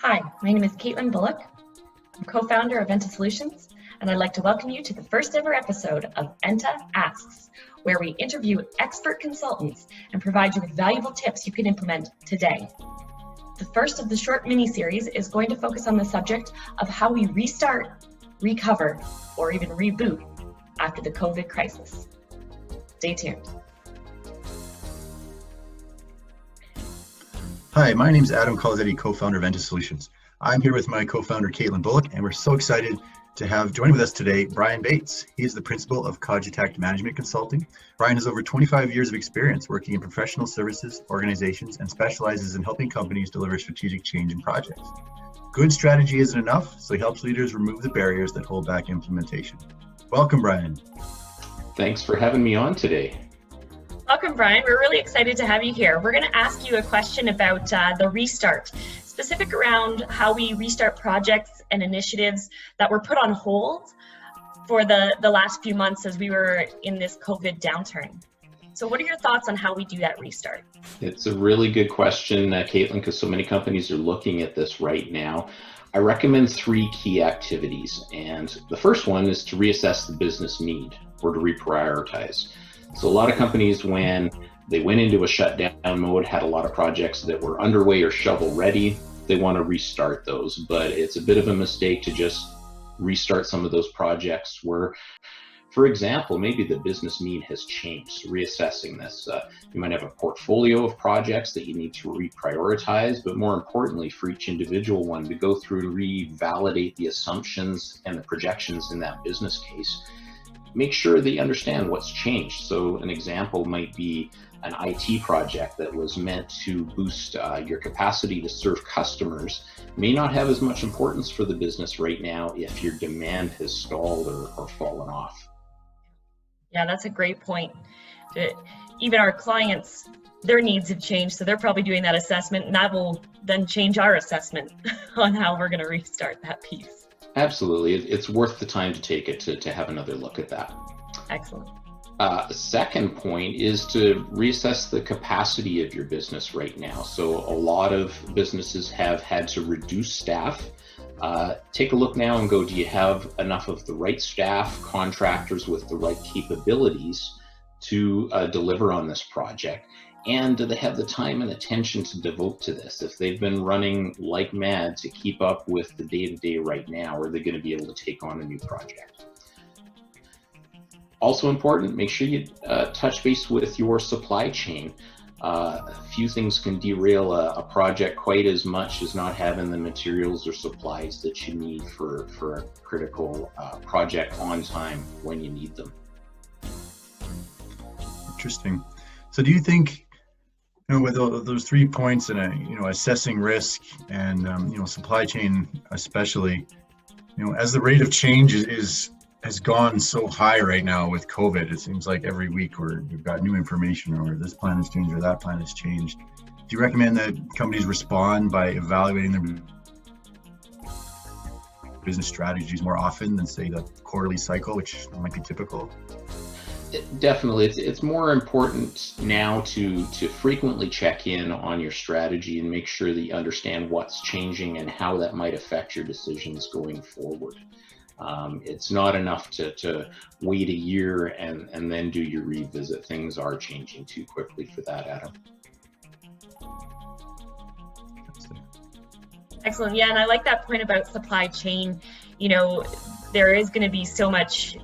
Hi, my name is Caitlin Bullock. I'm co-founder of Enta Solutions, and I'd like to welcome you to the first ever episode of Enta Asks, where we interview expert consultants and provide you with valuable tips you can implement today. The first of the short mini-series is going to focus on the subject of how we restart, recover, or even reboot after the COVID crisis. Stay tuned. Hi, my name is Adam Colasetti, co-founder of Enta Solutions. I'm here with my co-founder, Caitlin Bullock, and we're so excited to have joining with us today, Brian Bates. He is the principal of Cogitact Management Consulting. Brian has over 25 years of experience working in professional services, organizations, and specializes in helping companies deliver strategic change in projects. Good strategy isn't enough, so he helps leaders remove the barriers that hold back implementation. Welcome, Brian. Thanks for having me on today. Welcome, Brian. We're really excited to have you here. We're going to ask you a question about the restart, specific around how we restart projects and initiatives that were put on hold for the last few months as we were in this COVID downturn. So what are your thoughts on how we do that restart? It's a really good question, Caitlin, because so many companies are looking at this right now. I recommend 3 key activities. And the first one is to reassess the business need or to reprioritize. So a lot of companies, when they went into a shutdown mode, had a lot of projects that were underway or shovel ready. They want to restart those, but it's a bit of a mistake to just restart some of those projects where, for example, maybe the business need has changed. So reassessing this, you might have a portfolio of projects that you need to reprioritize, but more importantly, for each individual one to go through and revalidate the assumptions and the projections in that business case. Make sure that you understand what's changed. So an example might be an IT project that was meant to boost your capacity to serve customers may not have as much importance for the business right now if your demand has stalled or fallen off. Yeah, that's a great point. Even our clients, their needs have changed, so they're probably doing that assessment, and that will then change our assessment on how we're going to restart that piece. Absolutely. It's worth the time to take it to have another look at that. Excellent. Second point is to reassess the capacity of your business right now. So a lot of businesses have had to reduce staff. Take a look now and go, do you have enough of the right staff, contractors with the right capabilities to deliver on this project? And do they have the time and attention to devote to this? If they've been running like mad to keep up with the day-to-day right now, are they going to be able to take on a new project? Also important, make sure you touch base with your supply chain. A few things can derail a project quite as much as not having the materials or supplies that you need for a critical project on time when you need them. Interesting. So do you think, with those 3 points and assessing risk and supply chain especially, as the rate of change has gone so high right now with COVID, it seems like every week we've got new information, or this plan has changed or that plan has changed. Do you recommend that companies respond by evaluating their business strategies more often than, say, the quarterly cycle, which might be typical? Definitely. It's more important now to frequently check in on your strategy and make sure that you understand what's changing and how that might affect your decisions going forward. It's not enough to wait a year and then do your revisit. Things are changing too quickly for that, Adam. Excellent. Yeah, and I like that point about supply chain. There is going to be so much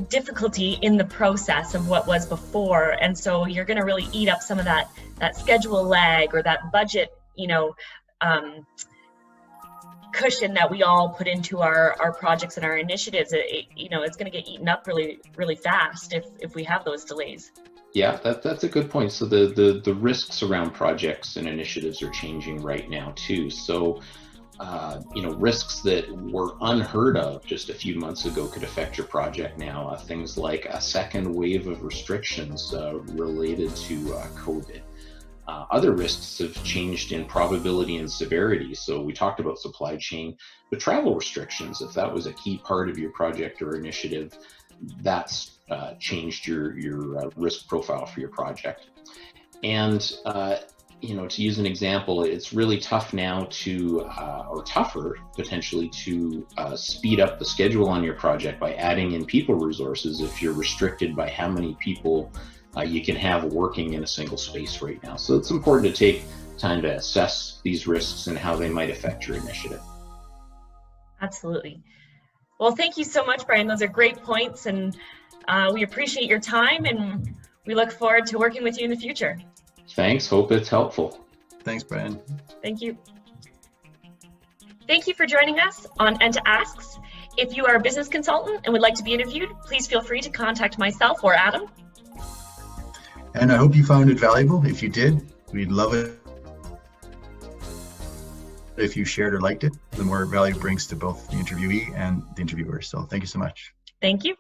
difficulty in the process of what was before, and so you're going to really eat up some of that schedule lag or that budget cushion that we all put into our projects and our initiatives. It's going to get eaten up really, really fast if we have those delays. Yeah, that's a good point. So the risks around projects and initiatives are changing right now too. So risks that were unheard of just a few months ago could affect your project now. Things like a second wave of restrictions related to COVID. Other risks have changed in probability and severity. So we talked about supply chain, but travel restrictions, if that was a key part of your project or initiative, that's changed your risk profile for your project. And to use an example, it's really tough now to, or tougher potentially, to speed up the schedule on your project by adding in people resources if you're restricted by how many people you can have working in a single space right now. So it's important to take time to assess these risks and how they might affect your initiative. Absolutely. Well, thank you so much, Brian. Those are great points, and we appreciate your time, and we look forward to working with you in the future. Thanks. Hope it's helpful. Thanks, Brian. Thank you. Thank you for joining us on Enta Asks. If you are a business consultant and would like to be interviewed, please feel free to contact myself or Adam. And I hope you found it valuable. If you did, we'd love it if you shared or liked it. The more value it brings to both the interviewee and the interviewer. So thank you so much. Thank you.